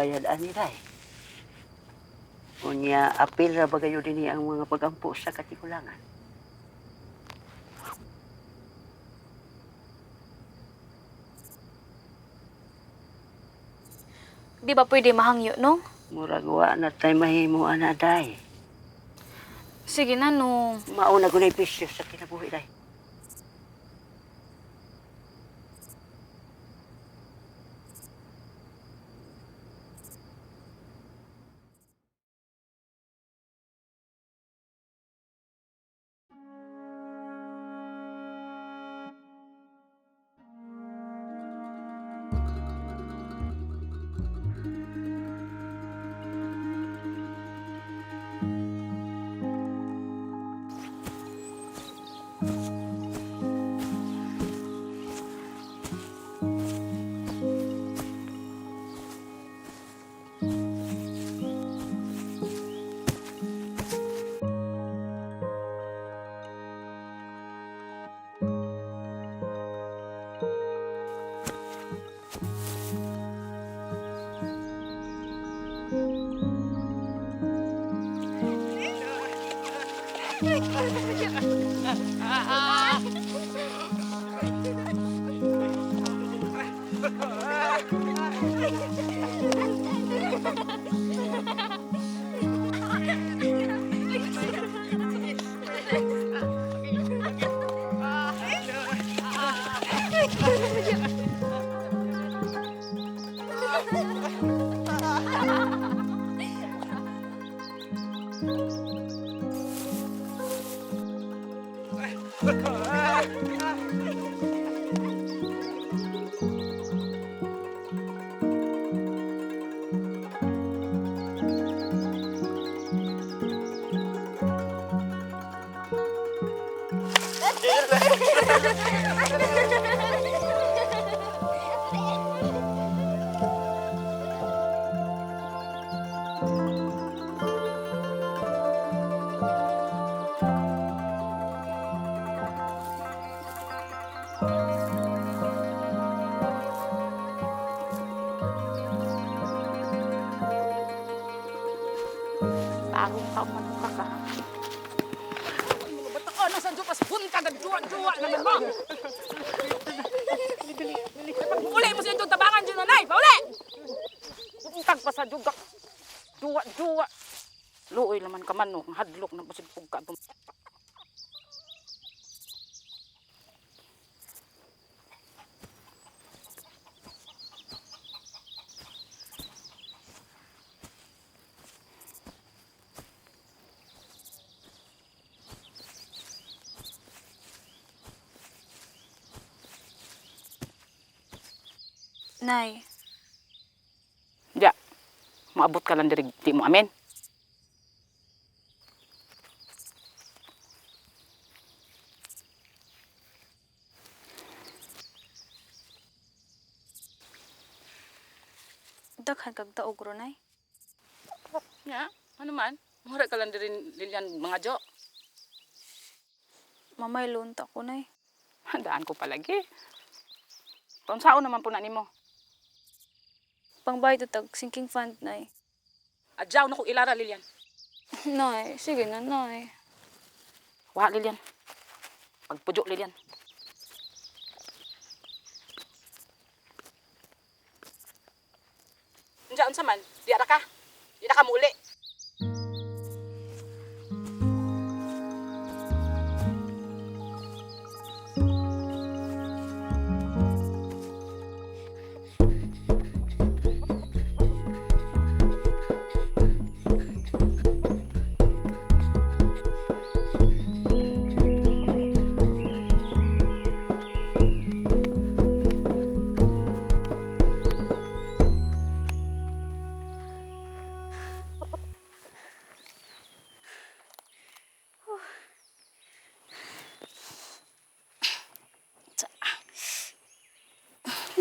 bayad ani day. Unya apil ra bagayo dinhi ang mga pagampo sa katigulangan. Di ba pwede mahangyo, no? Murag wa na tay mahimo ana day. Sige na, no. Mauna gunay bisyo sa kinabuhi day. Bagong kaman ka. Betul na sa jupas punta dan juwa-juwa naman mo. Uli mo siya yung tabangan dyan nanay, pauli! Puntag pa sa juga. Juwa-juwa. Luoy naman ka man no, hadlok na pasid pugka. Nay, Ya, maabot ka lang diri di mo amin. daghan kag taog ro, nay. Ya, ano man? Mura ka lang diri Lilian mga jo. Mamay lunta ko, nay. Handaan ko palagi. Kung saan naman po na nimo. Pangbayad tag sinking fund, nay. Adyaw na ko ilara, Lilian. Nay, sige na, nay. Wa, Lilian. Pagpujo, Lilian. Diyan sa man, di ara ka. Di na ka muli.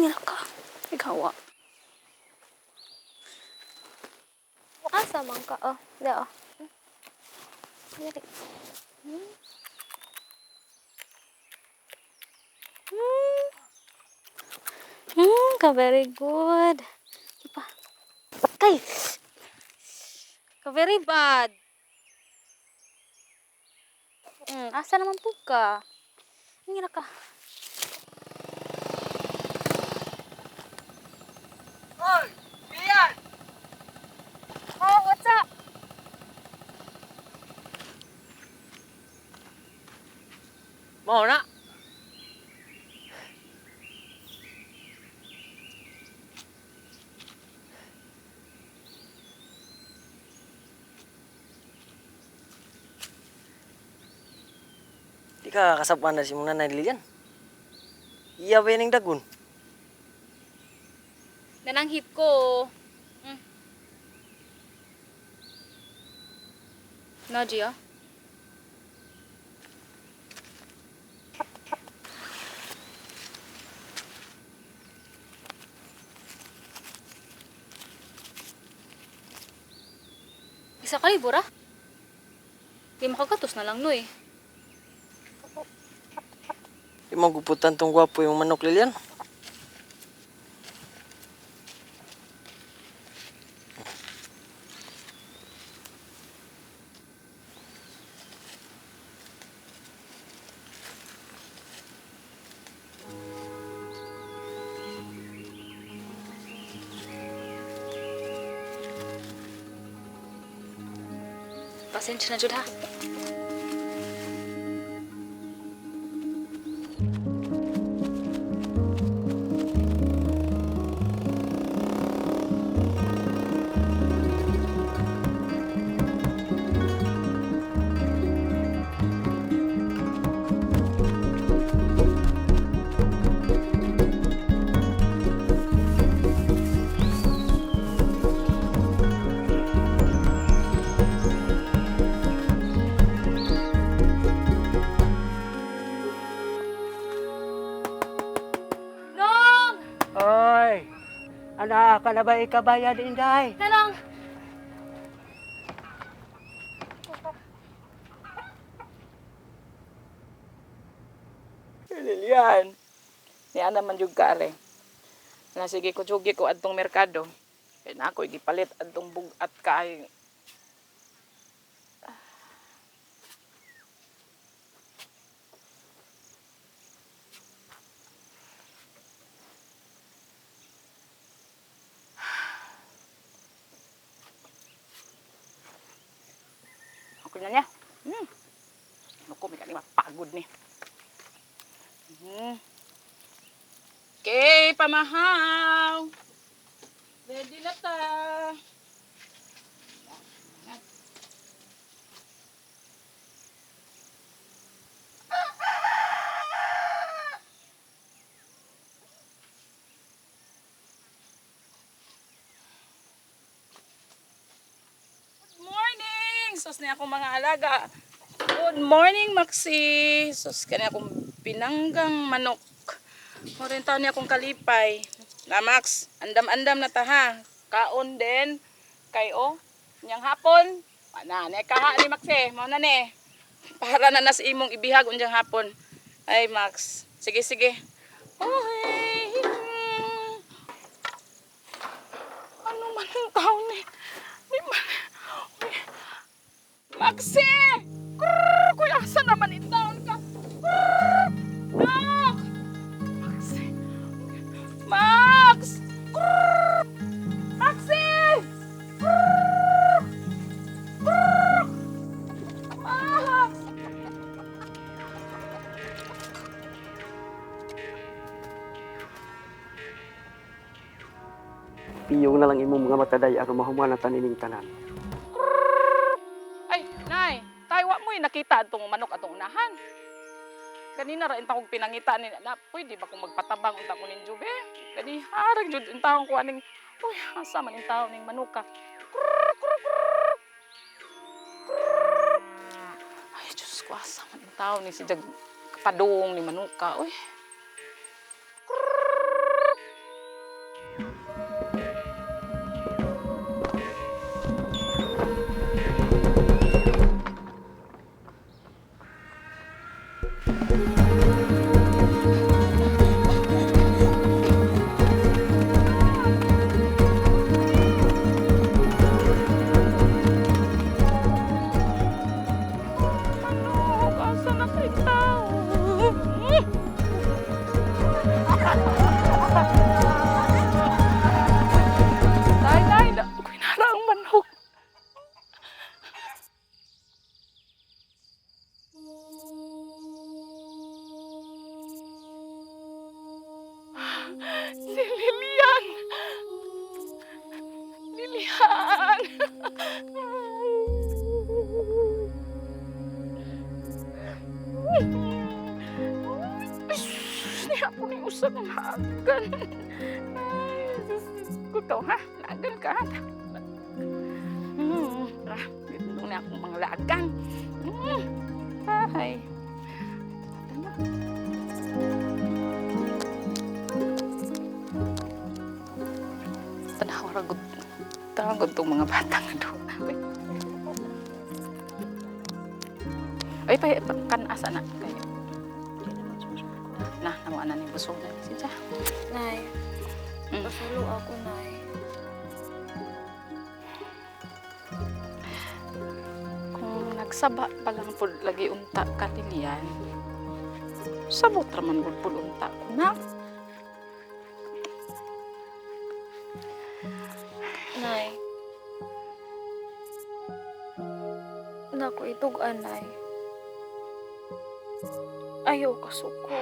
Nila ka. Ikaw, asa man ka? Oh, da, oh. Dali. Ka very good. Ipa. Kay! Ka very bad. Asa naman po ka? Hindi na ka. Hoy! Iyan! Oh, what's up? Mau na? Di ka kasapuan na si mong nanay Lilian. Iya ba yan ang dagun? Nananghit ko. No, Gio? Isa ka libura? Di makagatos na lang, no eh. Di maguputan tong gwapo yung manok Lilian. Pasensya na, Jud, ha? Nong! Oy! Anak, ka na ba ikabaya din, day? Nanong! Lilian. Niya naman yung kare. Na sige ko jugi ko adtong merkado. Kaya na ako gipalit adtong bugat kay. Okay na niya. Naku, may kanima pagod ni. Okay, pamahaw. Ready na ta. Good morning! Sus niya akong mga alaga. Good morning, Maxi. Sus kanya akong pinanggang manok. Morenta niya akong kalipay. Na Max, andam-andam na ta ha. Kaon din. Kay o, nyang hapon. Manane kaha ni Maxi. Mao na ni. Para na nas imong ibihag unyang hapon. Ay Max, sige sige. Oy. Ano man ang taon ni? May man. Oy. Maxi! Krrr! Kuya, asa naman itaon ka? Krrr! Nak! Maxi! Max! Krrr! Maxi! Krrr! Krrr! Max! Piyong na lang imong mga mataday aron mahuman ang tanining tanan. Ay, nay, tayo mo'y nakita itong manok atong unahan. Kanina ra intawog pinangita ni na, pwede ba kung magpatabang unta ko nin Jube? Kani harag jud intawong ko aning, uy, asa man intaw ning manuka. Krrr, krrr, krrr. Krrr. Ay, Diyos ko, asa man intaw ni si jag padung ni manuka, uy. Si Lilian! Lilian! Ay, sus! Niya po ni usap ng hagan. Ay, sus! Kuto, ha? Lagan ka, ha? Dito na akong mga lagang. Ay. Tanawag itong mga bata nga doon. Ay, kanasa na kayo. Naman na ni busog na si Cha. Nay, pasulo ako, Nay. Kung nagsaba pa lang po lagi unta ka, Lilian, sabot raman po unta ko na. Nay. Naku, itog anay. Ayaw kasuko.